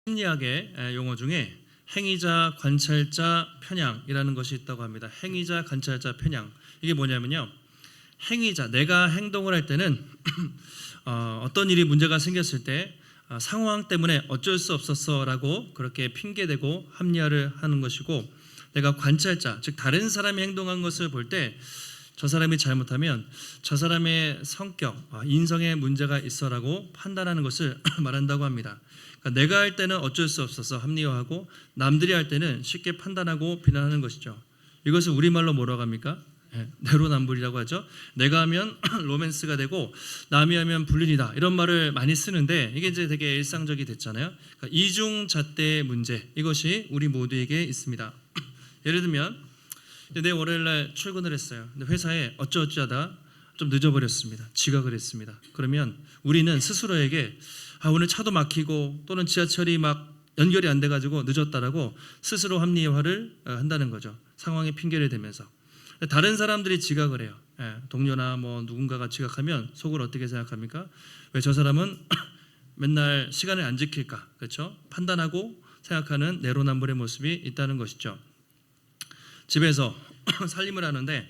심리학의 용어 중에 행위자, 관찰자, 편향이라는 것이 있다고 합니다. 행위자, 관찰자, 편향. 이게 뭐냐면요. 행위자, 내가 행동을 할 때는 어떤 일이 문제가 생겼을 때 상황 때문에 어쩔 수 없었어라고 그렇게 핑계대고 합리화를 하는 것이고, 내가 관찰자, 즉 다른 사람이 행동한 것을 볼 때 저 사람이 잘못하면 저 사람의 성격, 인성에 문제가 있어라고 판단하는 것을 말한다고 합니다. 그러니까 내가 할 때는 어쩔 수 없어서 합리화하고, 남들이 할 때는 쉽게 판단하고 비난하는 것이죠. 이것을 우리말로 뭐라고 합니까? 내로남불이라고 하죠. 내가 하면 로맨스가 되고 남이 하면 불륜이다, 이런 말을 많이 쓰는데, 이게 이제 되게 일상적이 됐잖아요. 그러니까 이중잣대의 문제, 이것이 우리 모두에게 있습니다. 예를 들면 내일 월요일날 출근을 했어요. 근데 회사에 어쩌어쩌하다 좀 늦어버렸습니다. 지각을 했습니다. 그러면 우리는 스스로에게 오늘 차도 막히고 또는 지하철이 막 연결이 안 돼가지고 늦었다라고 스스로 합리화를 한다는 거죠. 상황에 핑계를 대면서. 다른 사람들이 지각을 해요. 동료나 뭐 누군가가 지각하면 속으로 어떻게 생각합니까? 왜 저 사람은 맨날 시간을 안 지킬까? 그렇죠? 판단하고 생각하는 내로남불의 모습이 있다는 것이죠. 집에서 살림을 하는데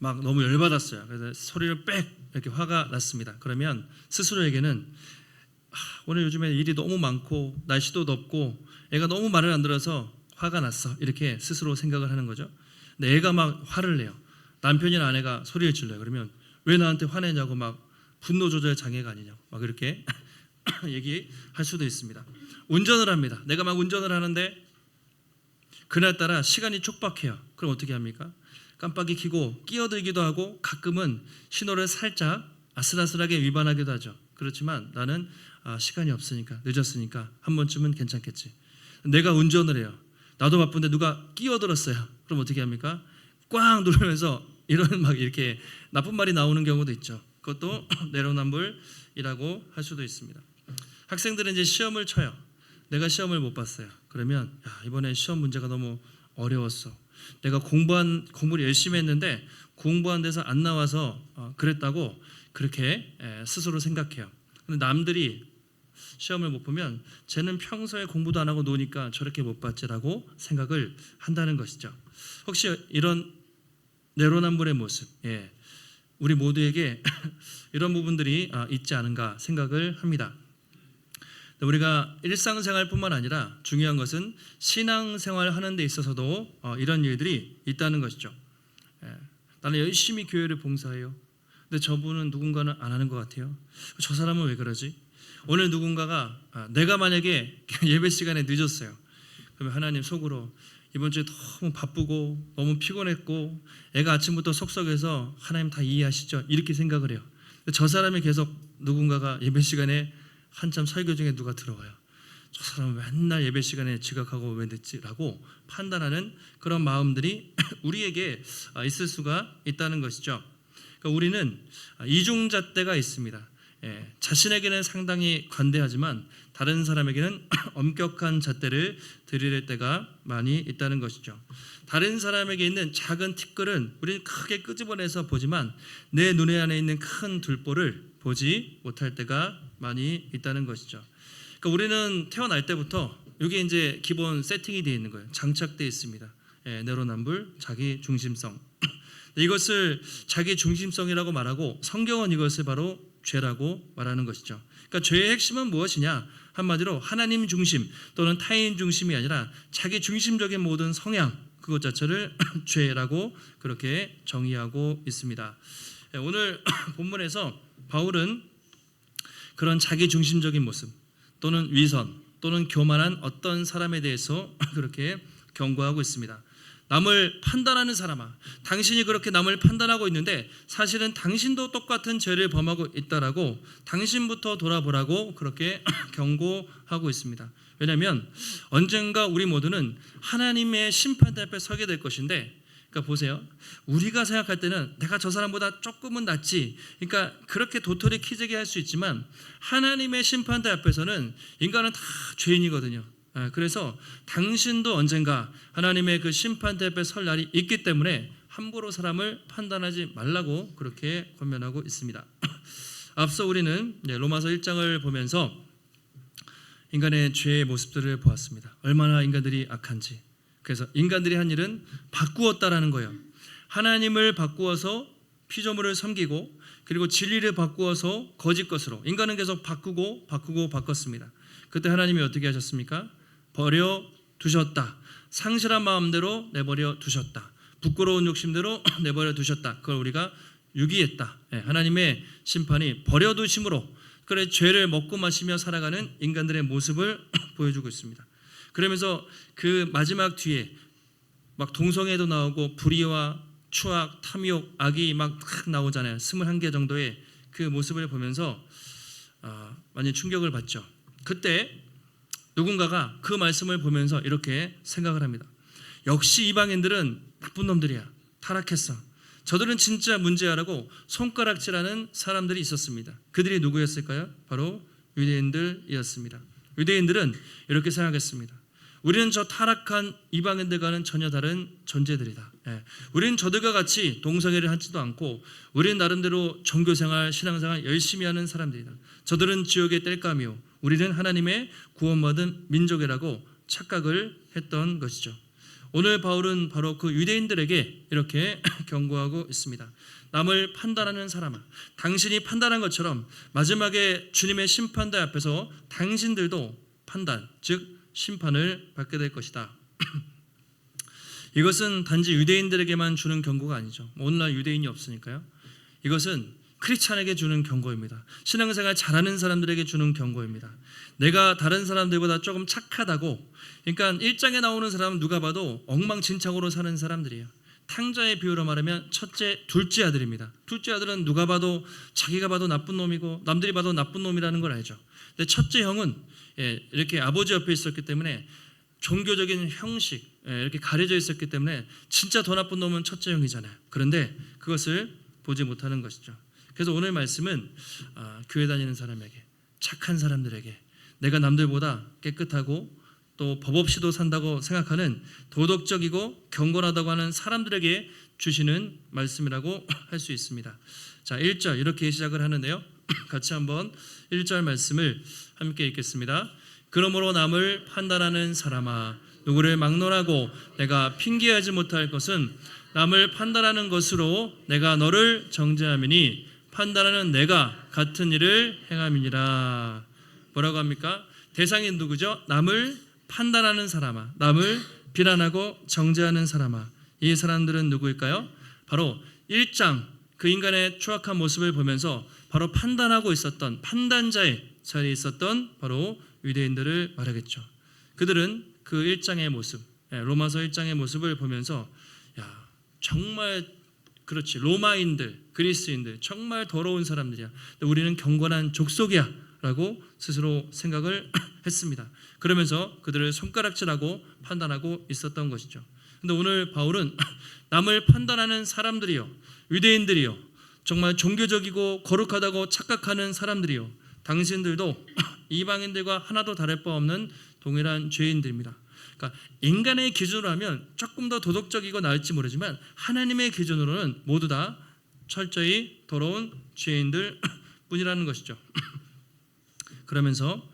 막 너무 열받았어요. 그래서 소리를 빽 이렇게 화가 났습니다. 그러면 스스로에게는 오늘 요즘에 일이 너무 많고 날씨도 덥고 애가 너무 말을 안 들어서 화가 났어, 이렇게 스스로 생각을 하는 거죠. 근데 애가 막 화를 내요. 남편이나 아내가 소리를 질러요. 그러면 왜 나한테 화내냐고, 막 분노 조절 장애가 아니냐고 막 이렇게 얘기할 수도 있습니다. 운전을 합니다. 내가 막 운전을 하는데 그날따라 시간이 촉박해요. 그럼 어떻게 합니까? 깜빡이 켜고 끼어들기도 하고, 가끔은 신호를 살짝 아슬아슬하게 위반하기도 하죠. 그렇지만 나는 시간이 없으니까, 늦었으니까 한 번쯤은 괜찮겠지. 내가 운전을 해요. 나도 바쁜데 누가 끼어들었어요. 그럼 어떻게 합니까? 꽝 누르면서 이런 막 이렇게 나쁜 말이 나오는 경우도 있죠. 그것도 내로남불이라고 할 수도 있습니다. 학생들은 이제 시험을 쳐요. 내가 시험을 못 봤어요. 그러면 이번에 시험 문제가 너무 어려웠어. 내가 공부를 열심히 했는데 공부한 데서 안 나와서 그랬다고 그렇게 스스로 생각해요. 근데 남들이 시험을 못 보면 쟤는 평소에 공부도 안 하고 노니까 저렇게 못 봤지라고 생각을 한다는 것이죠. 혹시 이런 내로남불의 모습, 우리 모두에게 이런 부분들이 있지 않은가 생각을 합니다. 우리가 일상생활뿐만 아니라 중요한 것은 신앙생활 하는 데 있어서도 이런 일들이 있다는 것이죠. 나는 열심히 교회를 봉사해요. 근데 저분은 누군가는 안 하는 것 같아요. 저 사람은 왜 그러지? 오늘 누군가가 내가 만약에 예배 시간에 늦었어요. 그러면 하나님 속으로 이번 주에 너무 바쁘고 너무 피곤했고 애가 아침부터 속썩여서 하나님 다 이해하시죠? 이렇게 생각을 해요. 저 사람이 계속 누군가가 예배 시간에 한참 설교 중에 누가 들어와요. 저 사람은 맨날 예배 시간에 지각하고 왜 늦지라고 판단하는 그런 마음들이 우리에게 있을 수가 있다는 것이죠. 그러니까 우리는 이중잣대가 있습니다. 자신에게는 상당히 관대하지만 다른 사람에게는 엄격한 잣대를 들이댈 때가 많이 있다는 것이죠. 다른 사람에게 있는 작은 티끌은 우리는 크게 끄집어내서 보지만 내 눈에 안에 있는 큰 둘보를 보지 못할 때가 많이 있다는 것이죠. 그러니까 우리는 태어날 때부터 이게 이제 기본 세팅이 되어 있는 거예요. 장착되어 있습니다. 내로남불, 자기 중심성. 이것을 자기 중심성이라고 말하고, 성경은 이것을 바로 죄라고 말하는 것이죠. 그러니까 죄의 핵심은 무엇이냐? 한마디로 하나님 중심 또는 타인 중심이 아니라 자기 중심적인 모든 성향, 그것 자체를 죄라고 그렇게 정의하고 있습니다. 오늘 본문에서 바울은 그런 자기 중심적인 모습 또는 위선 또는 교만한 어떤 사람에 대해서 그렇게 경고하고 있습니다. 남을 판단하는 사람아, 당신이 그렇게 남을 판단하고 있는데 사실은 당신도 똑같은 죄를 범하고 있다라고 당신부터 돌아보라고 그렇게 경고하고 있습니다. 왜냐하면 언젠가 우리 모두는 하나님의 심판대 앞에 서게 될 것인데, 그러니까 보세요. 우리가 생각할 때는 내가 저 사람보다 조금은 낫지, 그러니까 그렇게 도토리 키재기 할 수 있지만 하나님의 심판대 앞에서는 인간은 다 죄인이거든요. 그래서 당신도 언젠가 하나님의 그 심판대 앞에 설 날이 있기 때문에 함부로 사람을 판단하지 말라고 그렇게 권면하고 있습니다. 앞서 우리는 로마서 1장을 보면서 인간의 죄의 모습들을 보았습니다. 얼마나 인간들이 악한지. 그래서 인간들이 한 일은 바꾸었다라는 거예요. 하나님을 바꾸어서 피조물을 섬기고 그리고 진리를 바꾸어서 거짓 것으로 인간은 계속 바꾸고 바꿨습니다. 그때 하나님이 어떻게 하셨습니까? 버려 두셨다. 상실한 마음대로 내버려 두셨다. 부끄러운 욕심대로 내버려 두셨다. 그걸 우리가 유기했다. 하나님의 심판이 버려두심으로 그래 죄를 먹고 마시며 살아가는 인간들의 모습을 보여주고 있습니다. 그러면서 그 마지막 뒤에 막 동성애도 나오고 불의와 추악, 탐욕, 악이 막 나오잖아요. 21개 정도의 그 모습을 보면서 많이 충격을 받죠. 그때 누군가가 그 말씀을 보면서 이렇게 생각을 합니다. 역시 이방인들은 나쁜 놈들이야. 타락했어. 저들은 진짜 문제야라고 손가락질하는 사람들이 있었습니다. 그들이 누구였을까요? 바로 유대인들이었습니다. 유대인들은 이렇게 생각했습니다. 우리는 저 타락한 이방인들과는 전혀 다른 존재들이다. 우리는 저들과 같이 동성애를 하지도 않고 우리는 나름대로 종교생활, 신앙생활 열심히 하는 사람들이다. 저들은 지옥의 땔감이요 우리는 하나님의 구원받은 민족이라고 착각을 했던 것이죠. 오늘 바울은 바로 그 유대인들에게 이렇게 경고하고 있습니다. 남을 판단하는 사람아, 당신이 판단한 것처럼 마지막에 주님의 심판대 앞에서 당신들도 판단, 즉 심판을 받게 될 것이다. 이것은 단지 유대인들에게만 주는 경고가 아니죠. 오늘날 유대인이 없으니까요. 이것은 크리스찬에게 주는 경고입니다. 신앙생활 잘하는 사람들에게 주는 경고입니다. 내가 다른 사람들보다 조금 착하다고, 그러니까 1장에 나오는 사람은 누가 봐도 엉망진창으로 사는 사람들이에요. 탕자의 비유로 말하면 첫째, 둘째 아들입니다. 둘째 아들은 누가 봐도 자기가 봐도 나쁜 놈이고 남들이 봐도 나쁜 놈이라는 걸 알죠. 근데 첫째 형은 이렇게 아버지 옆에 있었기 때문에 종교적인 형식 이렇게 가려져 있었기 때문에 진짜 더 나쁜 놈은 첫째 형이잖아요. 그런데 그것을 보지 못하는 것이죠. 그래서 오늘 말씀은 교회 다니는 사람에게, 착한 사람들에게, 내가 남들보다 깨끗하고 또 법 없이도 산다고 생각하는 도덕적이고 경건하다고 하는 사람들에게 주시는 말씀이라고 할 수 있습니다. 자, 1절 이렇게 시작을 하는데요. 같이 한번 1절 말씀을 함께 읽겠습니다. 그러므로 남을 판단하는 사람아, 누구를 막론하고 내가 핑계하지 못할 것은 남을 판단하는 것으로 내가 너를 정죄함이니 판단하는 내가 같은 일을 행함이니라. 뭐라고 합니까? 대상이 누구죠? 남을 판단하는 사람아, 남을 비난하고 정죄하는 사람아. 이 사람들은 누구일까요? 바로 1장 그 인간의 추악한 모습을 보면서 바로 판단하고 있었던 판단자의 자리에 있었던 바로 유대인들을 말하겠죠. 그들은 그 1장의 모습, 로마서 1장의 모습을 보면서 야, 정말 그렇지, 로마인들, 그리스인들 정말 더러운 사람들이야. 우리는 경건한 족속이야 라고 스스로 생각을 했습니다. 그러면서 그들을 손가락질하고 판단하고 있었던 것이죠. 근데 오늘 바울은 남을 판단하는 사람들이요, 유대인들이요, 정말 종교적이고 거룩하다고 착각하는 사람들이요, 당신들도 이방인들과 하나도 다를 바 없는 동일한 죄인들입니다. 그러니까 인간의 기준으로 하면 조금 더 도덕적이고 나을지 모르지만 하나님의 기준으로는 모두 다 철저히 더러운 죄인들 뿐이라는 것이죠. 그러면서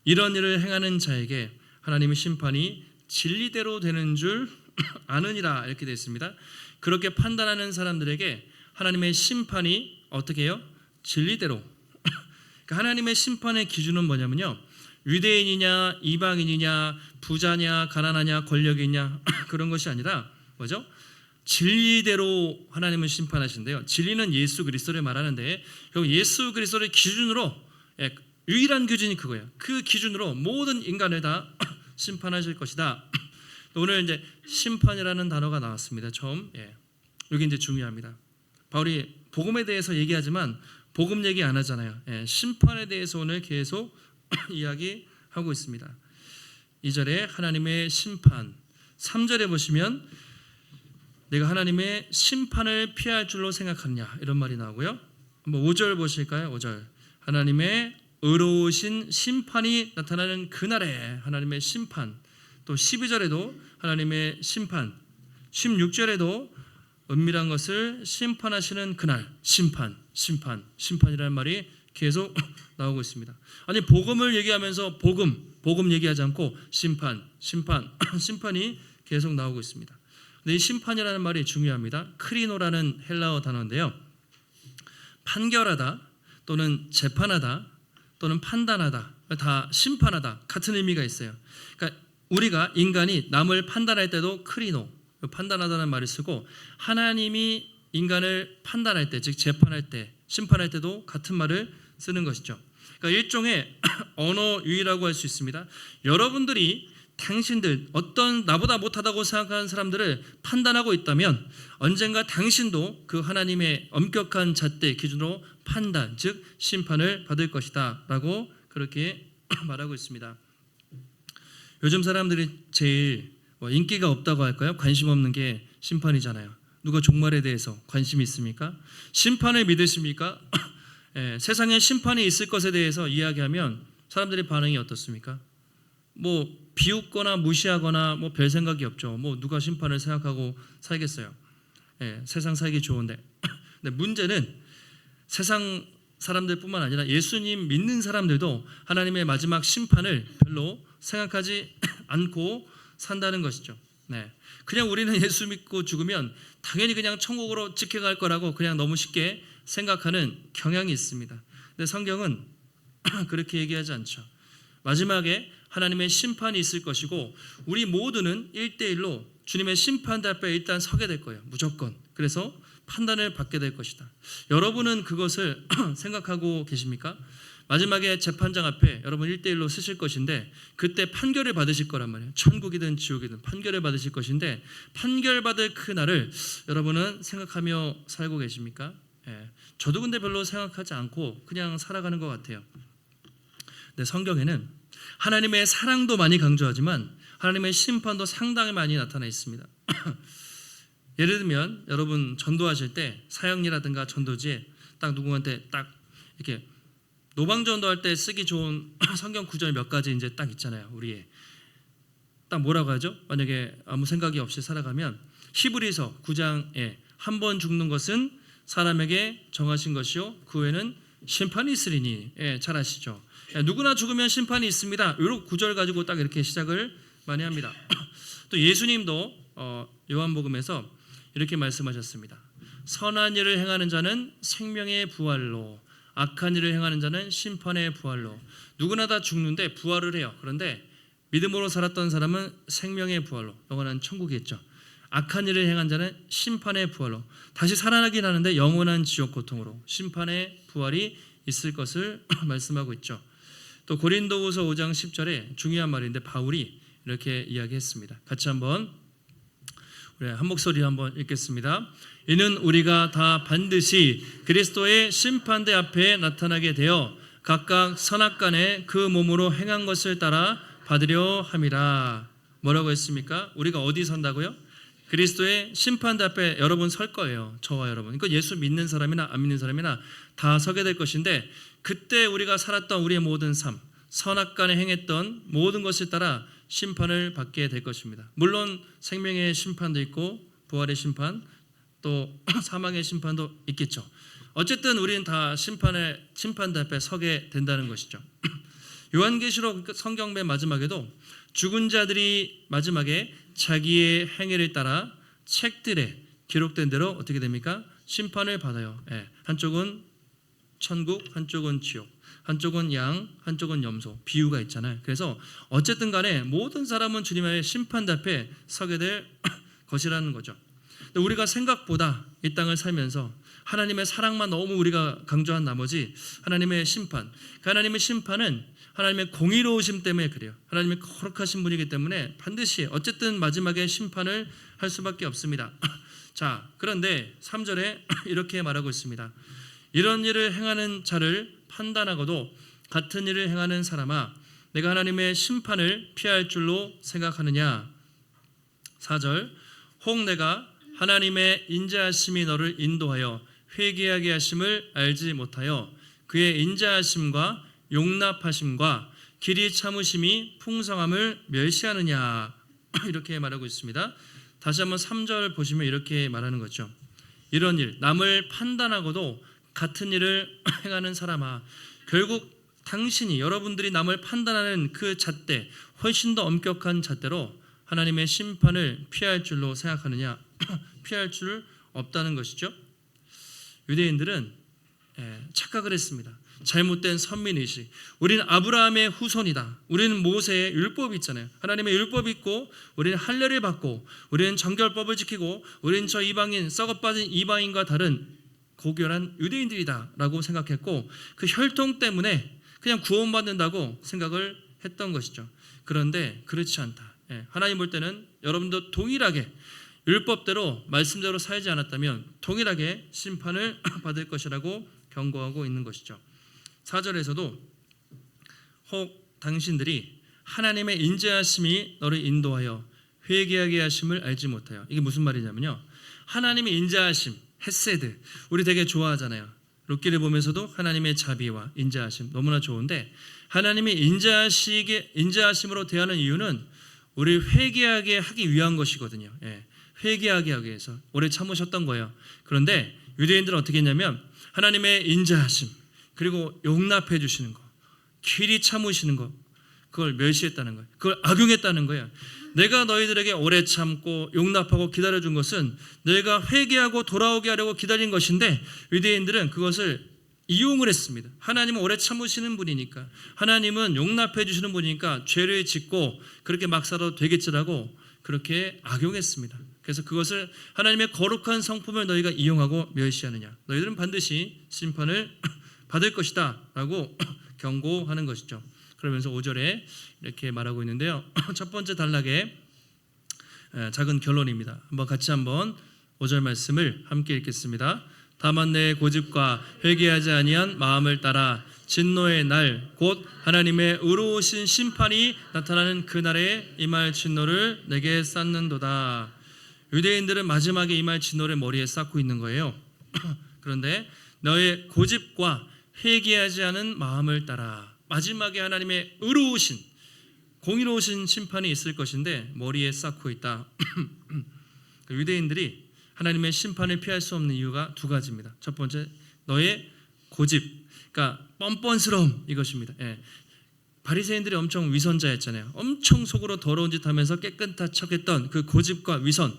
이런 일을 행하는 자에게 하나님의 심판이 진리대로 되는 줄 아느니라 이렇게 되어 있습니다. 그렇게 판단하는 사람들에게 하나님의 심판이 어떻게 해요? 진리대로. 그러니까 하나님의 심판의 기준은 뭐냐면요, 유대인이냐 이방인이냐 부자냐 가난하냐 권력이 있냐 그런 것이 아니라 뭐죠? 진리대로 하나님은 심판하신대요. 진리는 예수 그리스도를 말하는데 결국 예수 그리스도를 기준으로 유일한 기준이 그거예요. 그 기준으로 모든 인간을 다 심판하실 것이다. 오늘 이제 심판이라는 단어가 나왔습니다. 처음. 여기 이제 중요합니다. 바울이 복음에 대해서 얘기하지만 복음 얘기 안 하잖아요. 심판에 대해서 오늘 계속 이야기하고 있습니다. 2절에 하나님의 심판, 3절에 보시면 내가 하나님의 심판을 피할 줄로 생각하느냐 이런 말이 나오고요. 한번 5절 보실까요? 5절 하나님의 의로우신 심판이 나타나는 그날에 하나님의 심판, 또 12절에도 하나님의 심판, 16절에도 은밀한 것을 심판하시는 그날 심판이라는 말이 계속 나오고 있습니다. 아니 복음을 얘기하면서 복음 얘기하지 않고 심판 심판이 계속 나오고 있습니다. 근데 이 심판이라는 말이 중요합니다. 크리노라는 헬라어 단어인데요. 판결하다 또는 재판하다 또는 판단하다 다 심판하다 같은 의미가 있어요. 그러니까 우리가 인간이 남을 판단할 때도 크리노 판단하다는 말을 쓰고 하나님이 인간을 판단할 때 즉 재판할 때 심판할 때도 같은 말을 쓰는 것이죠. 그러니까 일종의 언어 유희라고 할 수 있습니다. 여러분들이 당신들 어떤 나보다 못하다고 생각하는 사람들을 판단하고 있다면 언젠가 당신도 그 하나님의 엄격한 잣대 기준으로 판단 즉 심판을 받을 것이다 라고 그렇게 말하고 있습니다. 요즘 사람들이 제일 인기가 없다고 할까요? 관심 없는 게 심판이잖아요. 누가 종말에 대해서 관심이 있습니까? 심판을 믿으십니까? 세상에 심판이 있을 것에 대해서 이야기하면 사람들의 반응이 어떻습니까? 뭐 비웃거나 무시하거나 뭐 별 생각이 없죠. 뭐 누가 심판을 생각하고 살겠어요. 세상 살기 좋은데. 근데 문제는 세상 사람들뿐만 아니라 예수님 믿는 사람들도 하나님의 마지막 심판을 별로 생각하지 않고 산다는 것이죠. 그냥 우리는 예수 믿고 죽으면 당연히 그냥 천국으로 지켜갈 거라고 그냥 너무 쉽게 생각하는 경향이 있습니다. 근데 성경은 그렇게 얘기하지 않죠. 마지막에 하나님의 심판이 있을 것이고 우리 모두는 1대1로 주님의 심판대 앞에 일단 서게 될 거예요. 무조건. 그래서 판단을 받게 될 것이다. 여러분은 그것을 생각하고 계십니까? 마지막에 재판장 앞에 여러분 1대1로 서실 것인데 그때 판결을 받으실 거란 말이에요. 천국이든 지옥이든 판결을 받으실 것인데 판결받을 그날을 여러분은 생각하며 살고 계십니까? 저도 근데 별로 생각하지 않고 그냥 살아가는 것 같아요. 근데 성경에는 하나님의 사랑도 많이 강조하지만 하나님의 심판도 상당히 많이 나타나 있습니다. 예를 들면 여러분 전도하실 때 사역이라든가 전도지에 딱 누구한테 딱 이렇게 노방전도할 때 쓰기 좋은 성경 구절 몇 가지 이제 딱 있잖아요. 우리의 딱 뭐라고 하죠? 만약에 아무 생각이 없이 살아가면 히브리서 9장에 한 번 죽는 것은 사람에게 정하신 것이요 그 후에는 심판이 있으리니 잘 아시죠? 누구나 죽으면 심판이 있습니다. 이런 구절 가지고 딱 이렇게 시작을 많이 합니다. 또 예수님도 요한복음에서 이렇게 말씀하셨습니다. 선한 일을 행하는 자는 생명의 부활로 악한 일을 행하는 자는 심판의 부활로. 누구나 다 죽는데 부활을 해요. 그런데 믿음으로 살았던 사람은 생명의 부활로 영원한 천국이겠죠. 악한 일을 행한 자는 심판의 부활로 다시 살아나긴 하는데 영원한 지옥 고통으로 심판의 부활이 있을 것을 말씀하고 있죠. 또 고린도후서 5장 10절에 중요한 말인데 바울이 이렇게 이야기했습니다. 같이 한번 우리 한 목소리 한번 읽겠습니다. 이는 우리가 다 반드시 그리스도의 심판대 앞에 나타나게 되어 각각 선악간에 그 몸으로 행한 것을 따라 받으려 함이라. 뭐라고 했습니까? 우리가 어디 선다고요? 그리스도의 심판대 앞에 여러분 설 거예요. 저와 여러분. 그러니까 예수 믿는 사람이나 안 믿는 사람이나 다 서게 될 것인데 그때 우리가 살았던 우리의 모든 삶, 선악간에 행했던 모든 것을 따라 심판을 받게 될 것입니다. 물론 생명의 심판도 있고 부활의 심판 또 사망의 심판도 있겠죠. 어쨌든 우리는 다 심판대 앞에 서게 된다는 것이죠. 요한계시록 성경 맨 마지막에도 죽은 자들이 마지막에 자기의 행위를 따라 책들에 기록된 대로 어떻게 됩니까? 심판을 받아요. 한쪽은 천국, 한쪽은 지옥, 한쪽은 양, 한쪽은 염소. 비유가 있잖아요. 그래서 어쨌든 간에 모든 사람은 주님의 심판대 앞에 서게 될 것이라는 거죠. 우리가 생각보다 이 땅을 살면서 하나님의 사랑만 너무 우리가 강조한 나머지 하나님의 심판, 그 하나님의 심판은 하나님의 공의로우심 때문에 그래요. 하나님의 거룩하신 분이기 때문에 반드시 어쨌든 마지막에 심판을 할 수밖에 없습니다. 자, 그런데 3절에 이렇게 말하고 있습니다. 이런 일을 행하는 자를 판단하고도 같은 일을 행하는 사람아 내가 하나님의 심판을 피할 줄로 생각하느냐. 4절 혹 내가 하나님의 인자하심이 너를 인도하여 회개하게 하심을 알지 못하여 그의 인자하심과 용납하심과 길이 참으심이 풍성함을 멸시하느냐. 이렇게 말하고 있습니다. 다시 한번 3절 보시면 이렇게 말하는 거죠. 이런 일, 남을 판단하고도 같은 일을 행하는 사람아, 결국 당신이 여러분들이 남을 판단하는 그 잣대, 훨씬 더 엄격한 잣대로 하나님의 심판을 피할 줄로 생각하느냐? 피할 줄 없다는 것이죠. 유대인들은 착각을 했습니다. 잘못된 선민의식. 우리는 아브라함의 후손이다. 우리는 모세의 율법이 있잖아요. 하나님의 율법이 있고 우리는 할례를 받고 우리는 정결법을 지키고 우리는 저 이방인, 썩어빠진 이방인과 다른 고결한 유대인들이다 라고 생각했고, 그 혈통 때문에 그냥 구원받는다고 생각을 했던 것이죠. 그런데 그렇지 않다. 하나님 볼 때는 여러분도 동일하게 율법대로 말씀대로 살지 않았다면 동일하게 심판을 받을 것이라고 경고하고 있는 것이죠. 4절에서도 혹 당신들이 하나님의 인자하심이 너를 인도하여 회개하게 하심을 알지 못하여. 이게 무슨 말이냐면요, 하나님의 인자하심, 헤세드, 우리 되게 좋아하잖아요. 룻기를 보면서도 하나님의 자비와 인자하심 너무나 좋은데, 하나님의 인자하심으로 대하는 이유는 우리 회개하게 하기 위한 것이거든요. 회개하게 하기 위해서 오래 참으셨던 거예요. 그런데 유대인들은 어떻게 했냐면 하나님의 인자하심, 그리고 용납해 주시는 거, 길이 참으시는 거, 그걸 멸시했다는 거예요. 그걸 악용했다는 거예요. 내가 너희들에게 오래 참고 용납하고 기다려준 것은 너희가 회개하고 돌아오게 하려고 기다린 것인데, 유대인들은 그것을 이용을 했습니다. 하나님은 오래 참으시는 분이니까, 하나님은 용납해 주시는 분이니까 죄를 짓고 그렇게 막 살아도 되겠지라고 그렇게 악용했습니다. 그래서 그것을 하나님의 거룩한 성품을 너희가 이용하고 멸시하느냐, 너희들은 반드시 심판을 받을 것이다 라고 경고하는 것이죠. 그러면서 5절에 이렇게 말하고 있는데요, 첫 번째 단락의 작은 결론입니다. 같이 한번 5절 말씀을 함께 읽겠습니다. 다만 내 고집과 회개하지 아니한 마음을 따라 진노의 날, 곧 하나님의 의로우신 심판이 나타나는 그날에 임할 진노를 내게 쌓는도다. 유대인들은 마지막에 임할 진노를 머리에 쌓고 있는 거예요. 그런데 너의 고집과 회개하지 않은 마음을 따라, 마지막에 하나님의 의로우신, 공의로우신 심판이 있을 것인데 머리에 쌓고 있다. 유대인들이 하나님의 심판을 피할 수 없는 이유가 두 가지입니다. 첫 번째, 너의 고집, 그러니까 뻔뻔스러움, 이것입니다. 바리새인들이 엄청 위선자였잖아요. 엄청 속으로 더러운 짓 하면서 깨끗한 척했던 그 고집과 위선,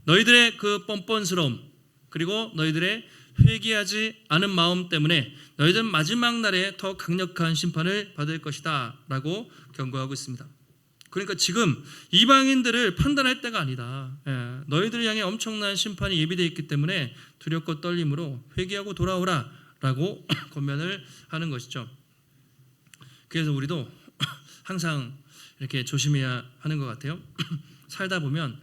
너희들의 그 뻔뻔스러움, 그리고 너희들의 회개하지 않은 마음 때문에 너희들은 마지막 날에 더 강력한 심판을 받을 것이다 라고 경고하고 있습니다. 그러니까 지금 이방인들을 판단할 때가 아니다. 너희들을 향해 엄청난 심판이 예비되어 있기 때문에 두렵고 떨림으로 회개하고 돌아오라 라고 권면을 하는 것이죠. 그래서 우리도 항상 이렇게 조심해야 하는 것 같아요. 살다 보면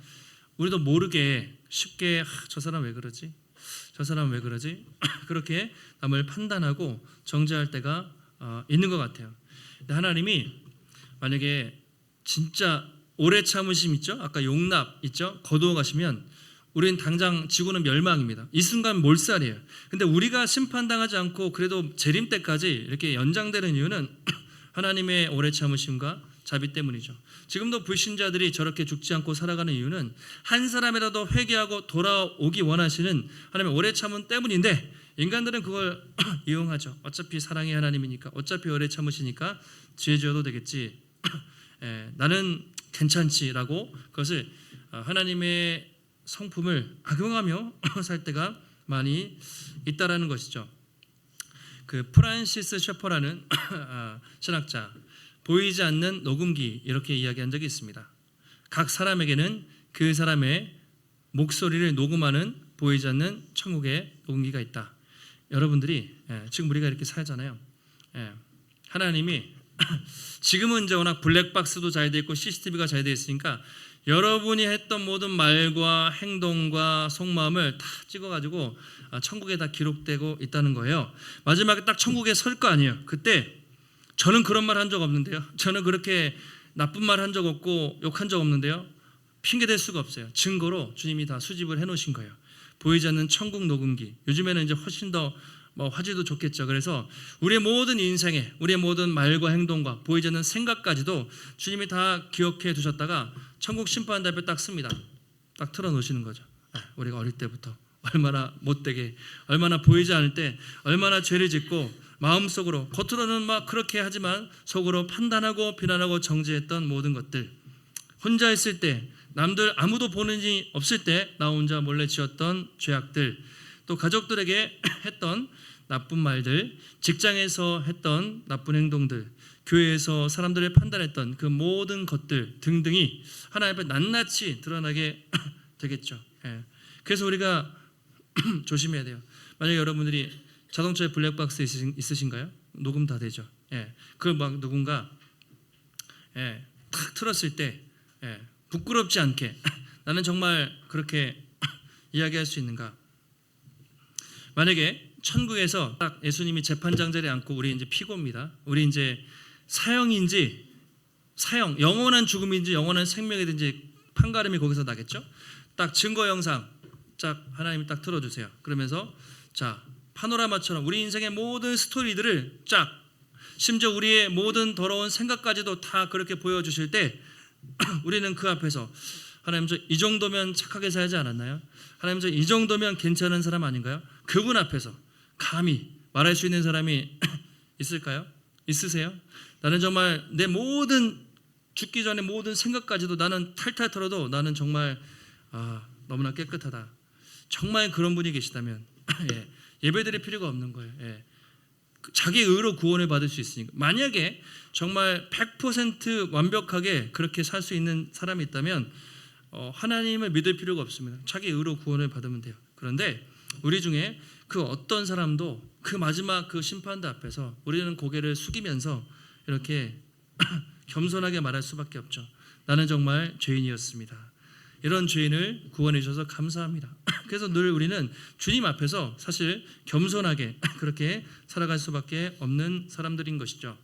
우리도 모르게 쉽게 저 사람 왜 그러지? 저 사람 왜 그러지? 그렇게 남을 판단하고 정죄할 때가 있는 것 같아요. 근데 하나님이 만약에 진짜 오래 참으심 있죠? 아까 용납 있죠? 거두어 가시면 우리는 당장 지구는 멸망입니다. 이 순간 몰살이에요. 근데 우리가 심판당하지 않고 그래도 재림 때까지 이렇게 연장되는 이유는 하나님의 오래 참으심과 자비 때문이죠. 지금도 불신자들이 저렇게 죽지 않고 살아가는 이유는 한 사람이라도 회개하고 돌아오기 원하시는 하나님의 오래 참음 때문인데, 인간들은 그걸 이용하죠. 어차피 사랑의 하나님이니까, 어차피 오래 참으시니까 죄 지어도 되겠지, 나는 괜찮지라고 그것을 하나님의 성품을 악용하며 살 때가 많이 있다라는 것이죠. 그 프란시스 셔퍼라는 신학자, 보이지 않는 녹음기, 이렇게 이야기한 적이 있습니다. 각 사람에게는 그 사람의 목소리를 녹음하는 보이지 않는 천국의 녹음기가 있다. 여러분들이 지금 우리가 이렇게 살잖아요. 하나님이 지금은 이제 워낙 블랙박스도 잘 돼 있고 CCTV가 잘 돼 있으니까 여러분이 했던 모든 말과 행동과 속마음을 다 찍어가지고 천국에 다 기록되고 있다는 거예요. 마지막에 딱 천국에 설 거 아니에요. 그때 저는 그런 말 한 적 없는데요, 저는 그렇게 나쁜 말 한 적 없고 욕한 적 없는데요, 핑계 댈 수가 없어요. 증거로 주님이 다 수집을 해놓으신 거예요. 보이지 않는 천국 녹음기. 요즘에는 이제 훨씬 더 화질도 좋겠죠. 그래서 우리의 모든 인생에, 우리의 모든 말과 행동과 보이지 않는 생각까지도 주님이 다 기억해 두셨다가 천국 심판 달표 딱 씁니다. 딱 틀어놓으시는 거죠. 우리가 어릴 때부터 얼마나 못되게, 얼마나 보이지 않을 때 얼마나 죄를 짓고 마음속으로, 겉으로는 막 그렇게 하지만 속으로 판단하고 비난하고 정죄했던 모든 것들, 혼자 있을 때, 남들 아무도 보는 이 없을 때 나 혼자 몰래 지었던 죄악들, 또 가족들에게 했던 나쁜 말들, 직장에서 했던 나쁜 행동들, 교회에서 사람들을 판단했던 그 모든 것들 등등이 하나님 앞에 낱낱이 드러나게 되겠죠. 그래서 우리가 조심해야 돼요. 만약에 여러분들이 자동차에 블랙박스 있으신가요? 녹음 다 되죠. 그걸 막 누군가 탁 틀었을 때 부끄럽지 않게 나는 정말 그렇게 이야기할 수 있는가? 만약에 천국에서 딱 예수님이 재판장 자리에 앉고 우리 이제 피고입니다. 우리 이제 사형인지 영원한 죽음인지 영원한 생명이든지 판가름이 거기서 나겠죠. 딱 증거 영상 딱 하나님이 딱 틀어주세요. 그러면서 자, 파노라마처럼 우리 인생의 모든 스토리들을 쫙, 심지어 우리의 모든 더러운 생각까지도 다 그렇게 보여주실 때 우리는 그 앞에서 하나님, 저 이 정도면 착하게 살지 않았나요? 하나님, 저 이 정도면 괜찮은 사람 아닌가요? 그분 앞에서 감히 말할 수 있는 사람이 있을까요? 있으세요? 나는 정말 내 모든, 죽기 전에 모든 생각까지도 나는 탈탈 털어도 나는 정말 너무나 깨끗하다. 정말 그런 분이 계시다면 예배드릴 필요가 없는 거예요. 자기 의로 구원을 받을 수 있으니까. 만약에 정말 100% 완벽하게 그렇게 살 수 있는 사람이 있다면 하나님을 믿을 필요가 없습니다. 자기 의로 구원을 받으면 돼요. 그런데 우리 중에 그 어떤 사람도 그 마지막 그 심판대 앞에서 우리는 고개를 숙이면서 이렇게 겸손하게 말할 수밖에 없죠. 나는 정말 죄인이었습니다. 이런 죄인을 구원해 주셔서 감사합니다. 그래서 늘 우리는 주님 앞에서 사실 겸손하게 그렇게 살아갈 수밖에 없는 사람들인 것이죠.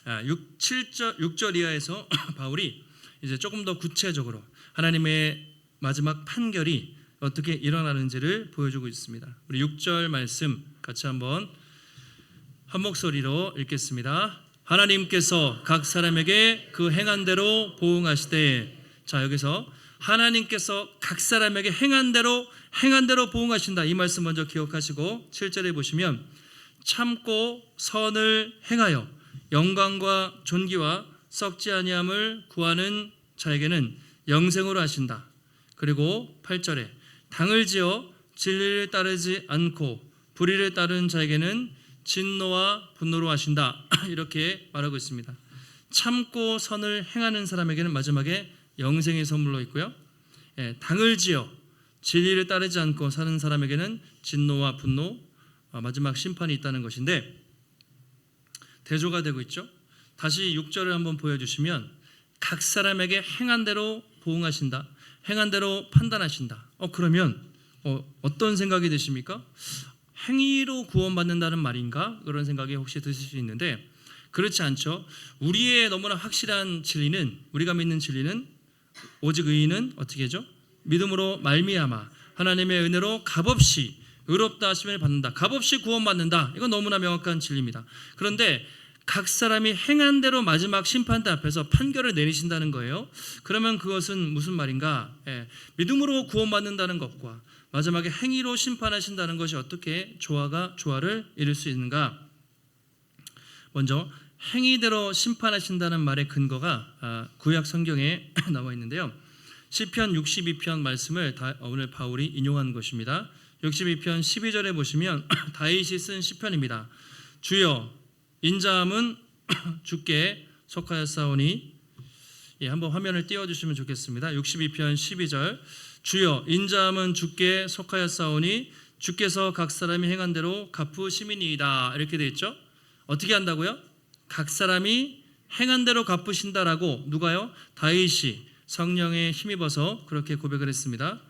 6절 이하에서 바울이 이제 조금 더 구체적으로 하나님의 마지막 판결이 어떻게 일어나는지를 보여주고 있습니다. 우리 6절 말씀 같이 한번 한 목소리로 읽겠습니다. 하나님께서 각 사람에게 그 행한 대로 보응하시되. 자, 여기서 하나님께서 각 사람에게 행한 대로 보응하신다. 이 말씀 먼저 기억하시고 7절에 보시면 참고 선을 행하여 영광과 존귀와 썩지 아니함을 구하는 자에게는 영생으로 하신다. 그리고 8절에 당을 지어 진리를 따르지 않고 불의를 따르는 자에게는 진노와 분노로 하신다. 이렇게 말하고 있습니다. 참고 선을 행하는 사람에게는 마지막에 영생의 선물로 있고요. 당을 지어 진리를 따르지 않고 사는 사람에게는 진노와 분노, 마지막 심판이 있다는 것인데 대조가 되고 있죠. 다시 6절을 한번 보여주시면 각 사람에게 행한 대로 보응하신다. 행한 대로 판단하신다. 그러면 어떤 생각이 드십니까? 행위로 구원받는다는 말인가? 그런 생각이 혹시 드실 수 있는데 그렇지 않죠. 우리의 너무나 확실한 진리는, 우리가 믿는 진리는 오직 의인은 어떻게 하죠? 믿음으로 말미암아 하나님의 은혜로 값없이 의롭다 하심을 받는다. 값없이 구원받는다. 이건 너무나 명확한 진리입니다. 그런데 각 사람이 행한 대로 마지막 심판대 앞에서 판결을 내리신다는 거예요. 그러면 그것은 무슨 말인가? 믿음으로 구원받는다는 것과 마지막에 행위로 심판하신다는 것이 어떻게 조화를 이룰 수 있는가? 먼저 행위대로 심판하신다는 말의 근거가 구약 성경에 나와 있는데요. 시편 62편 말씀을 오늘 바울이 인용한 것입니다. 62편 12절에 보시면 다윗이 쓴 시편입니다. 주여 인자함은 주께 속하였사오니. 한번 화면을 띄워주시면 좋겠습니다. 62편 12절 주여 인자함은 주께 속하였사오니 주께서 각 사람이 행한 대로 갚으심이니이다. 이렇게 되어 있죠. 어떻게 한다고요? 각 사람이 행한 대로 갚으신다라고 누가요? 다윗이 성령에 힘입어서 그렇게 고백을 했습니다.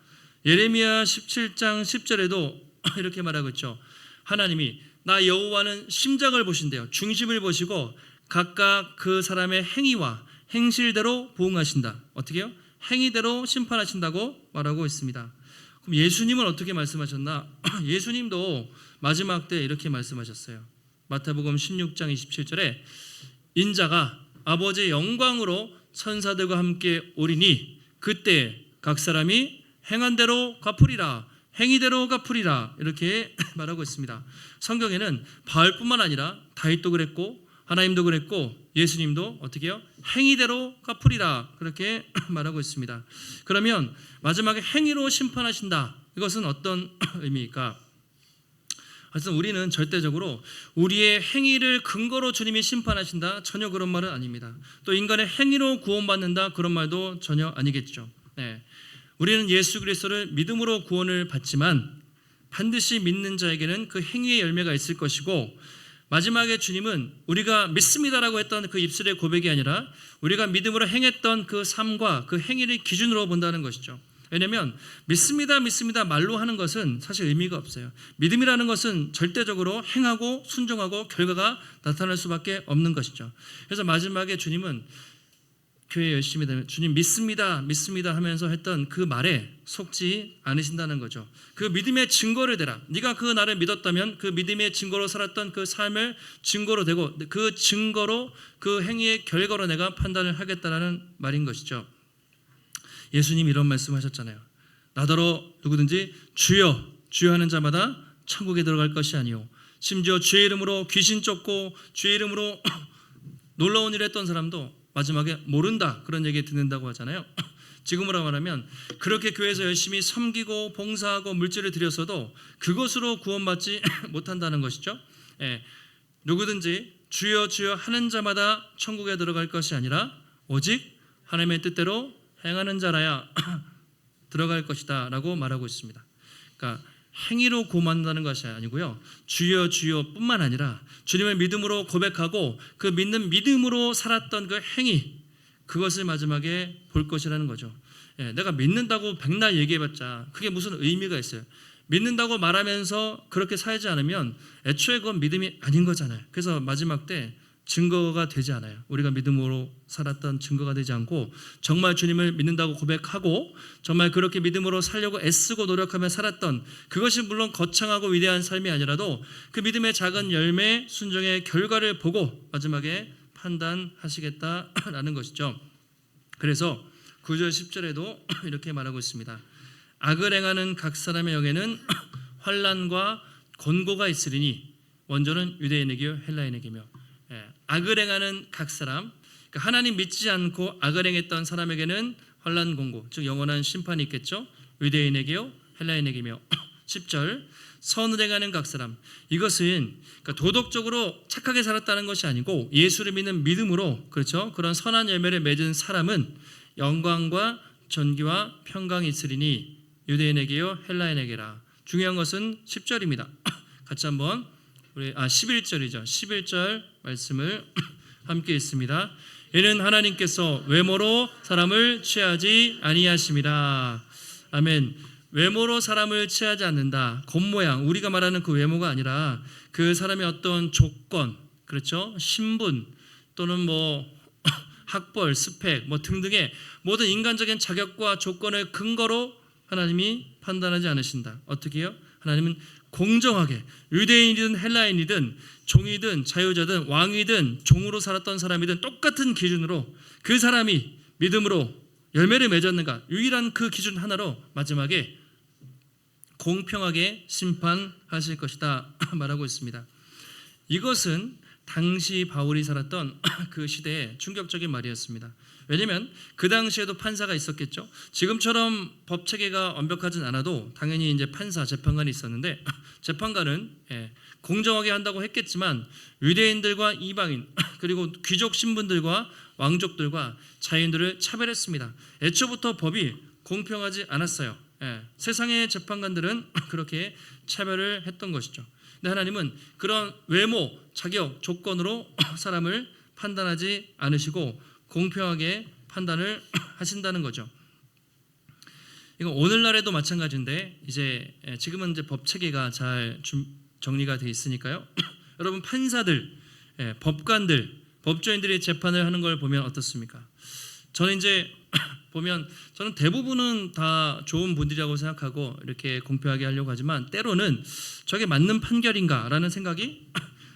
예레미야 17장 10절에도 이렇게 말하고 있죠. 하나님이 나 여호와는 심장을 보신대요. 중심을 보시고 각각 그 사람의 행위와 행실대로 보응하신다. 어떻게 해요? 행위대로 심판하신다고 말하고 있습니다. 그럼 예수님은 어떻게 말씀하셨나? 예수님도 마지막 때 이렇게 말씀하셨어요. 마태복음 16장 27절에 인자가 아버지의 영광으로 천사들과 함께 오리니 그때 각 사람이 행한 대로 갚으리라. 행위대로 갚으리라 이렇게 말하고 있습니다. 성경에는 바울뿐만 아니라 다윗도 그랬고 하나님도 그랬고 예수님도 어떻게 해요? 행위대로 갚으리라 그렇게 말하고 있습니다. 그러면 마지막에 행위로 심판하신다. 이것은 어떤 의미일까? 하여튼 우리는 절대적으로 우리의 행위를 근거로 주님이 심판하신다, 전혀 그런 말은 아닙니다. 또 인간의 행위로 구원받는다, 그런 말도 전혀 아니겠죠. 네. 우리는 예수 그리스도를 믿음으로 구원을 받지만 반드시 믿는 자에게는 그 행위의 열매가 있을 것이고, 마지막에 주님은 우리가 믿습니다라고 했던 그 입술의 고백이 아니라 우리가 믿음으로 행했던 그 삶과 그 행위를 기준으로 본다는 것이죠. 왜냐하면 믿습니다 말로 하는 것은 사실 의미가 없어요. 믿음이라는 것은 절대적으로 행하고 순종하고 결과가 나타날 수밖에 없는 것이죠. 그래서 마지막에 주님은 교회 열심히 되면 주님 믿습니다 하면서 했던 그 말에 속지 않으신다는 거죠. 그 믿음의 증거를 대라. 네가 그 나를 믿었다면 그 믿음의 증거로 살았던 그 삶을 증거로 대고 그 증거로 그 행위의 결과로 내가 판단을 하겠다라는 말인 것이죠. 예수님 이런 말씀하셨잖아요. 나더러 누구든지 주여 주여 하는 자마다 천국에 들어갈 것이 아니요 심지어 주의 이름으로 귀신 쫓고 주의 이름으로 놀라운 일을 했던 사람도 마지막에 모른다 그런 얘기 듣는다고 하잖아요. 지금으로 말하면 그렇게 교회에서 열심히 섬기고 봉사하고 물질을 드렸어도 그것으로 구원받지 못한다는 것이죠. 누구든지 주여 주여 하는 자마다 천국에 들어갈 것이 아니라 오직 하나님의 뜻대로 행하는 자라야 들어갈 것이다 라고 말하고 있습니다. 그러니까 행위로 구원받는다는 것이 아니고요, 주여 주여 뿐만 아니라 주님을 믿음으로 고백하고 그 믿는 믿음으로 살았던 그 행위, 그것을 마지막에 볼 것이라는 거죠. 내가 믿는다고 백날 얘기해봤자 그게 무슨 의미가 있어요. 믿는다고 말하면서 그렇게 살지 않으면 애초에 그건 믿음이 아닌 거잖아요. 그래서 마지막 때 증거가 되지 않아요. 우리가 믿음으로 살았던 증거가 되지 않고 정말 주님을 믿는다고 고백하고 정말 그렇게 믿음으로 살려고 애쓰고 노력하며 살았던 그것이 물론 거창하고 위대한 삶이 아니라도 그 믿음의 작은 열매 순종의 결과를 보고 마지막에 판단하시겠다라는 것이죠. 그래서 9절 10절에도 이렇게 말하고 있습니다. 악을 행하는 각 사람의 영에는 환난과 곤고가 있으리니 원조는 유대인에게요 헬라인에게며. 악을 행하는 각 사람, 그러니까 하나님 믿지 않고 악을 행했던 사람에게는 환난 곤고, 즉 영원한 심판이 있겠죠. 유대인에게요 헬라인에게며. 10절 선을 행하는 각 사람, 이것은 그러니까 도덕적으로 착하게 살았다는 것이 아니고 예수를 믿는 믿음으로, 그렇죠, 그런 선한 열매를 맺은 사람은 영광과 존귀와 평강이 있으리니 유대인에게요 헬라인에게라. 중요한 것은 10절입니다. 같이 한번 우리 11절이죠. 11절 말씀을 함께 읽습니다. 이는 하나님께서 외모로 사람을 취하지 아니하심이라. 아멘. 외모로 사람을 취하지 않는다. 겉모양, 우리가 말하는 그 외모가 아니라 그 사람의 어떤 조건, 그렇죠, 신분 또는 뭐 학벌, 스펙 뭐 등등의 모든 인간적인 자격과 조건을 근거로 하나님이 판단하지 않으신다. 어떻게 해요? 하나님은 공정하게 유대인이든 헬라인이든 종이든 자유자든 왕이든 종으로 살았던 사람이든 똑같은 기준으로 그 사람이 믿음으로 열매를 맺었는가, 유일한 그 기준 하나로 마지막에 공평하게 심판하실 것이다 말하고 있습니다. 이것은 당시 바울이 살았던 그 시대의 충격적인 말이었습니다. 왜냐하면 그 당시에도 판사가 있었겠죠. 지금처럼 법 체계가 완벽하진 않아도 당연히 이제 판사, 재판관이 있었는데 재판관은 공정하게 한다고 했겠지만 유대인들과 이방인 그리고 귀족 신분들과 왕족들과 자유인들을 차별했습니다. 애초부터 법이 공평하지 않았어요. 세상의 재판관들은 그렇게 차별을 했던 것이죠. 근데 하나님은 그런 외모, 자격, 조건으로 사람을 판단하지 않으시고 공평하게 판단을 하신다는 거죠. 이건 오늘날에도 마찬가지인데 이제 지금은 이제 법 체계가 잘 정리가 돼 있으니까요. 여러분 판사들, 법관들, 법조인들이 재판을 하는 걸 보면 어떻습니까? 저는 이제 보면 저는 대부분은 다 좋은 분들이라고 생각하고 이렇게 공평하게 하려고 하지만 때로는 저게 맞는 판결인가라는 생각이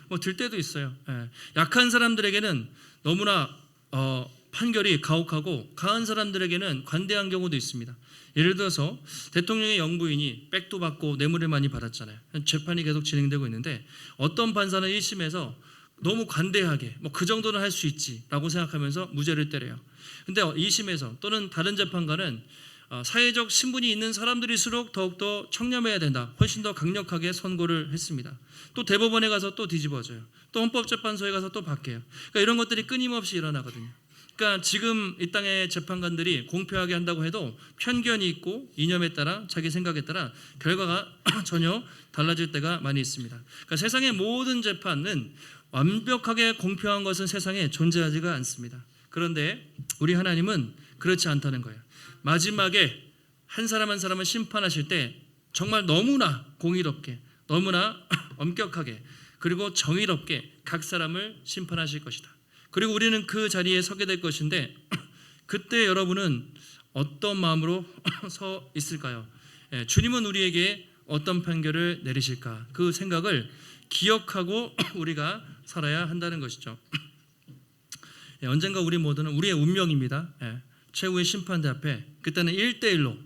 뭐 들 때도 있어요. 약한 사람들에게는 너무나 판결이 가혹하고 강한 사람들에게는 관대한 경우도 있습니다. 예를 들어서 대통령의 영부인이 백도 받고 뇌물을 많이 받았잖아요. 재판이 계속 진행되고 있는데 어떤 판사는 1심에서 너무 관대하게 그 정도는 할 수 있지라고 생각하면서 무죄를 때려요. 근데 2심에서 또는 다른 재판관은 사회적 신분이 있는 사람들일수록 더욱더 청렴해야 된다. 훨씬 더 강력하게 선고를 했습니다. 또 대법원에 가서 또 뒤집어져요. 또 헌법재판소에 가서 또 바뀌어요. 그러니까 이런 것들이 끊임없이 일어나거든요. 그러니까 지금 이 땅의 재판관들이 공평하게 한다고 해도 편견이 있고 이념에 따라 자기 생각에 따라 결과가 전혀 달라질 때가 많이 있습니다. 그러니까 세상의 모든 재판은 완벽하게 공평한 것은 세상에 존재하지가 않습니다. 그런데 우리 하나님은 그렇지 않다는 거예요. 마지막에 한 사람 한 사람을 심판하실 때 정말 너무나 공의롭게, 너무나 엄격하게, 그리고 정의롭게 각 사람을 심판하실 것이다. 그리고 우리는 그 자리에 서게 될 것인데 그때 여러분은 어떤 마음으로 서 있을까요? 주님은 우리에게 어떤 판결을 내리실까? 그 생각을 기억하고 우리가 살아야 한다는 것이죠. 언젠가 우리 모두는 우리의 운명입니다. 최후의 심판대 앞에 그때는 1대1로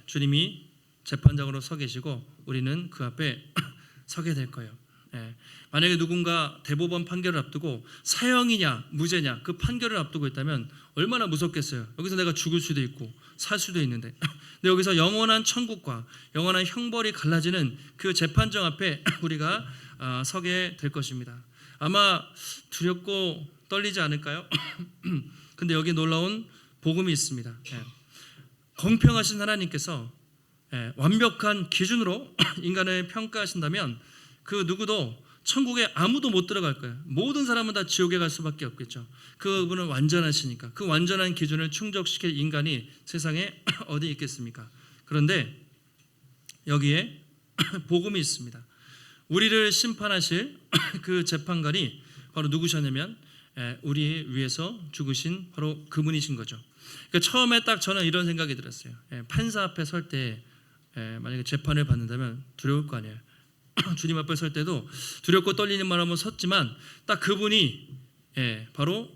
주님이 재판장으로 서 계시고 우리는 그 앞에 서게 될 거예요. 만약에 누군가 대법원 판결을 앞두고 사형이냐 무죄냐 그 판결을 앞두고 있다면 얼마나 무섭겠어요. 여기서 내가 죽을 수도 있고 살 수도 있는데 근데 여기서 영원한 천국과 영원한 형벌이 갈라지는 그 재판정 앞에 우리가 서게 될 것입니다. 아마 두렵고 떨리지 않을까요? 근데 여기 놀라운 복음이 있습니다. 공평하신 하나님께서 완벽한 기준으로 인간을 평가하신다면 그 누구도 천국에 아무도 못 들어갈 거예요. 모든 사람은 다 지옥에 갈 수밖에 없겠죠. 그분은 완전하시니까 그 완전한 기준을 충족시킬 인간이 세상에 어디 있겠습니까? 그런데 여기에 복음이 있습니다. 우리를 심판하실 그 재판관이 바로 누구셨냐면 우리 위해서 죽으신 바로 그분이신 거죠. 그러니까 처음에 딱 저는 이런 생각이 들었어요. 판사 앞에 설 때 만약에 재판을 받는다면 두려울 거 아니에요. 주님 앞에 설 때도 두렵고 떨리는 마음으로 섰지만 딱 그분이 바로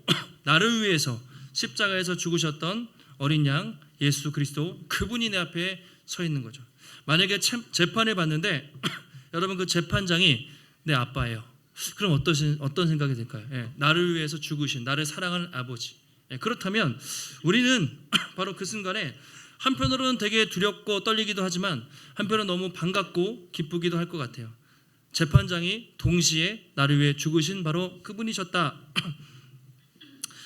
나를 위해서 십자가에서 죽으셨던 어린 양 예수 그리스도, 그분이 내 앞에 서 있는 거죠. 만약에 재판을 받는데 여러분 그 재판장이 내 아빠예요. 그럼 어떤 생각이 들까요? 나를 위해서 죽으신 나를 사랑하는 아버지. 그렇다면 우리는 바로 그 순간에 한편으로는 되게 두렵고 떨리기도 하지만 한편으로는 너무 반갑고 기쁘기도 할 것 같아요. 재판장이 동시에 나를 위해 죽으신 바로 그분이셨다.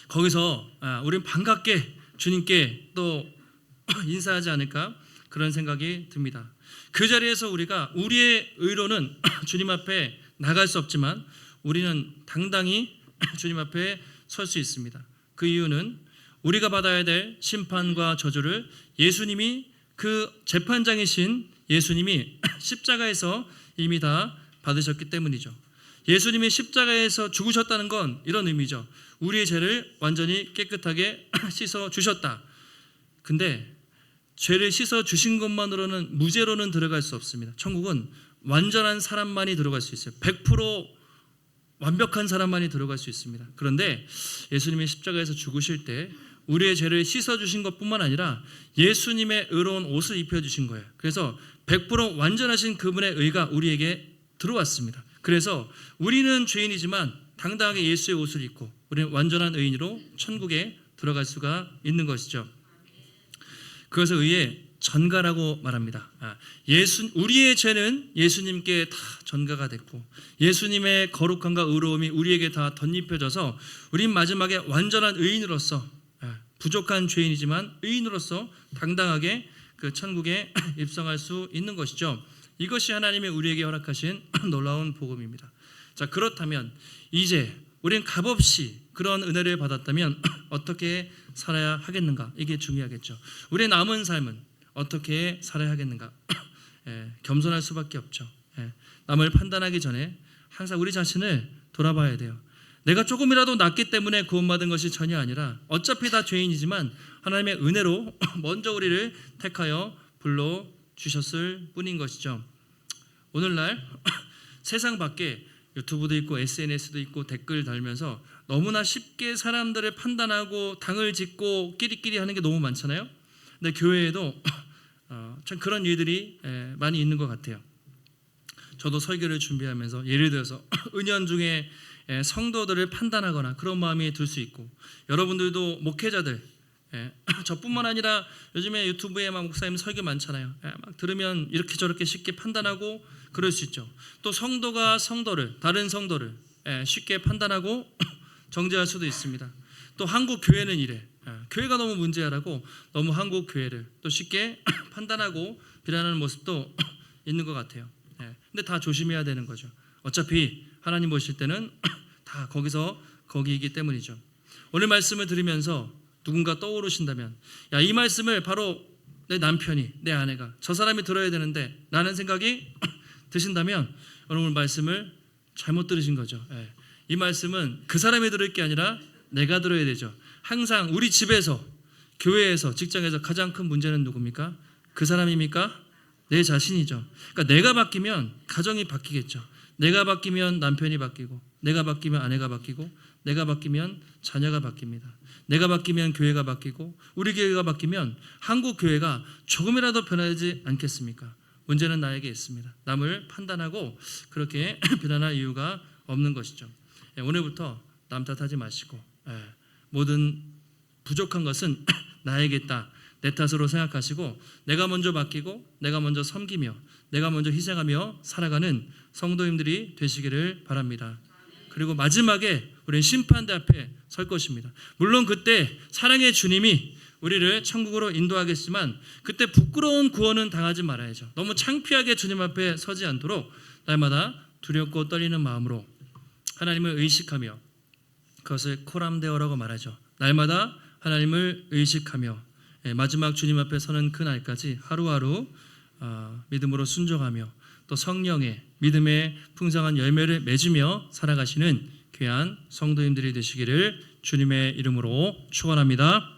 거기서 우리는 반갑게 주님께 또 인사하지 않을까 그런 생각이 듭니다. 그 자리에서 우리가 우리의 의로는 주님 앞에 나갈 수 없지만 우리는 당당히 주님 앞에 설 수 있습니다. 그 이유는 우리가 받아야 될 심판과 저주를 예수님이 그 재판장이신 예수님이 십자가에서 이미 다 받으셨기 때문이죠. 예수님이 십자가에서 죽으셨다는 건 이런 의미죠. 우리의 죄를 완전히 깨끗하게 씻어 주셨다. 근데 죄를 씻어 주신 것만으로는 무죄로는 들어갈 수 없습니다. 천국은 완전한 사람만이 들어갈 수 있어요. 100% 완벽한 사람만이 들어갈 수 있습니다. 그런데 예수님이 십자가에서 죽으실 때 우리의 죄를 씻어주신 것뿐만 아니라 예수님의 의로운 옷을 입혀주신 거예요. 그래서 100% 완전하신 그분의 의가 우리에게 들어왔습니다. 그래서 우리는 죄인이지만 당당하게 예수의 옷을 입고 우리는 완전한 의인으로 천국에 들어갈 수가 있는 것이죠. 그것을 의의 전가라고 말합니다. 우리의 죄는 예수님께 다 전가가 됐고 예수님의 거룩함과 의로움이 우리에게 다 덧입혀져서 우린 마지막에 완전한 의인으로서 부족한 죄인이지만 의인으로서 당당하게 그 천국에 입성할 수 있는 것이죠. 이것이 하나님이 우리에게 허락하신 놀라운 복음입니다. 자, 그렇다면 이제 우리는 값없이 그런 은혜를 받았다면 어떻게 살아야 하겠는가? 이게 중요하겠죠. 우리의 남은 삶은 어떻게 살아야 하겠는가? 겸손할 수밖에 없죠. 남을 판단하기 전에 항상 우리 자신을 돌아봐야 돼요. 내가 조금이라도 낫기 때문에 구원받은 것이 전혀 아니라 어차피 다 죄인이지만 하나님의 은혜로 먼저 우리를 택하여 불러주셨을 뿐인 것이죠. 오늘날 세상 밖에 유튜브도 있고 SNS도 있고 댓글 달면서 너무나 쉽게 사람들을 판단하고 당을 짓고 끼리끼리 하는 게 너무 많잖아요. 근데 교회에도 참 그런 일들이 많이 있는 것 같아요. 저도 설교를 준비하면서 예를 들어서 은연중에 성도들을 판단하거나 그런 마음이 들 수 있고, 여러분들도 목회자들, 저뿐만 아니라 요즘에 유튜브에 막 목사님 설교 많잖아요. 막 들으면 이렇게 저렇게 쉽게 판단하고 그럴 수 있죠. 또 성도가 성도를, 다른 성도를 쉽게 판단하고 정죄할 수도 있습니다. 또 한국 교회는 이래. 교회가 너무 문제라고 너무 한국 교회를 또 쉽게 판단하고 비난하는 모습도 있는 것 같아요. 근데 다 조심해야 되는 거죠. 어차피 하나님 보실 때는 다 거기이기 때문이죠. 오늘 말씀을 들으면서 누군가 떠오르신다면, 야, 이 말씀을 바로 내 남편이, 내 아내가, 저 사람이 들어야 되는데 라는 생각이 드신다면 오늘 말씀을 잘못 들으신 거죠. 이 말씀은 그 사람이 들을 게 아니라 내가 들어야 되죠. 항상 우리 집에서, 교회에서, 직장에서 가장 큰 문제는 누굽니까? 그 사람입니까? 내 자신이죠. 그러니까 내가 바뀌면 가정이 바뀌겠죠. 내가 바뀌면 남편이 바뀌고, 내가 바뀌면 아내가 바뀌고, 내가 바뀌면 자녀가 바뀝니다. 내가 바뀌면 교회가 바뀌고, 우리 교회가 바뀌면 한국 교회가 조금이라도 변하지 않겠습니까? 문제는 나에게 있습니다. 남을 판단하고 그렇게 비난할 이유가 없는 것이죠. 오늘부터 남 탓하지 마시고, 모든 부족한 것은 나에게 있다, 내 탓으로 생각하시고, 내가 먼저 바뀌고 내가 먼저 섬기며 내가 먼저 희생하며 살아가는 성도님들이 되시기를 바랍니다. 그리고 마지막에 우리는 심판대 앞에 설 것입니다. 물론 그때 사랑의 주님이 우리를 천국으로 인도하겠지만 그때 부끄러운 구원은 당하지 말아야죠. 너무 창피하게 주님 앞에 서지 않도록 날마다 두렵고 떨리는 마음으로 하나님을 의식하며, 그것을 코람데오라고 말하죠. 날마다 하나님을 의식하며 마지막 주님 앞에 서는 그날까지 하루하루 믿음으로 순종하며 또 성령의 믿음의 풍성한 열매를 맺으며 살아가시는 귀한 성도님들이 되시기를 주님의 이름으로 축원합니다.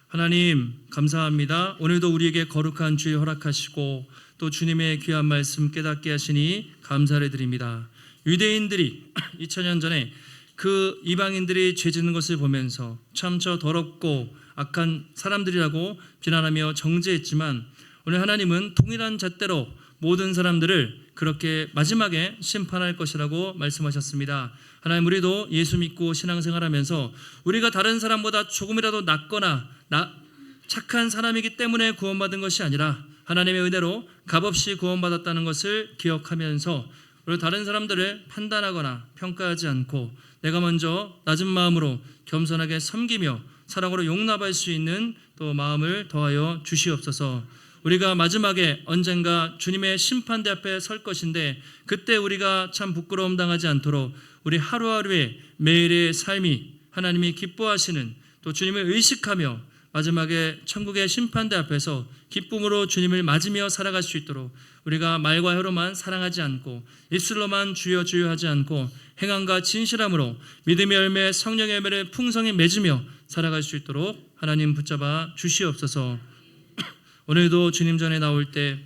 하나님 감사합니다. 오늘도 우리에게 거룩한 주일 허락하시고 또 주님의 귀한 말씀 깨닫게 하시니 감사를 드립니다. 유대인들이 2000년 전에 그 이방인들이 죄 짓는 것을 보면서 참 저 더럽고 악한 사람들이라고 비난하며 정죄했지만, 오늘 하나님은 동일한 잣대로 모든 사람들을 그렇게 마지막에 심판할 것이라고 말씀하셨습니다. 하나님, 우리도 예수 믿고 신앙생활하면서 우리가 다른 사람보다 조금이라도 낫거나 착한 사람이기 때문에 구원받은 것이 아니라 하나님의 은혜로 값없이 구원받았다는 것을 기억하면서 우리 다른 사람들을 판단하거나 평가하지 않고 내가 먼저 낮은 마음으로 겸손하게 섬기며 사랑으로 용납할 수 있는 또 마음을 더하여 주시옵소서. 우리가 마지막에 언젠가 주님의 심판대 앞에 설 것인데 그때 우리가 참 부끄러움 당하지 않도록 우리 하루하루의 매일의 삶이 하나님이 기뻐하시는, 또 주님을 의식하며 마지막에 천국의 심판대 앞에서 기쁨으로 주님을 맞으며 살아갈 수 있도록 우리가 말과 혀로만 사랑하지 않고 입술로만 주여 주여 하지 않고 행함과 진실함으로 믿음의 열매, 성령의 열매를 풍성히 맺으며 살아갈 수 있도록 하나님 붙잡아 주시옵소서. 오늘도 주님 전에 나올 때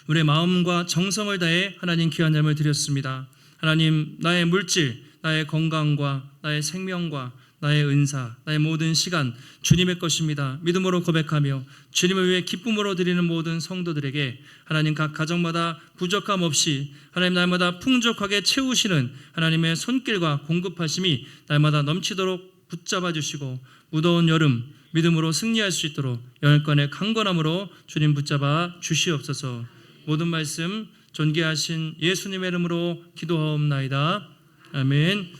우리의 마음과 정성을 다해 하나님 귀한 예물을 드렸습니다. 하나님, 나의 물질, 나의 건강과 나의 생명과 나의 은사, 나의 모든 시간 주님의 것입니다. 믿음으로 고백하며 주님을 위해 기쁨으로 드리는 모든 성도들에게 하나님 각 가정마다 부족함 없이 하나님 날마다 풍족하게 채우시는 하나님의 손길과 공급하심이 날마다 넘치도록 붙잡아 주시고 무더운 여름 믿음으로 승리할 수 있도록 열간의 강건함으로 주님 붙잡아 주시옵소서. 모든 말씀 존귀하신 예수님의 이름으로 기도하옵나이다. 아멘.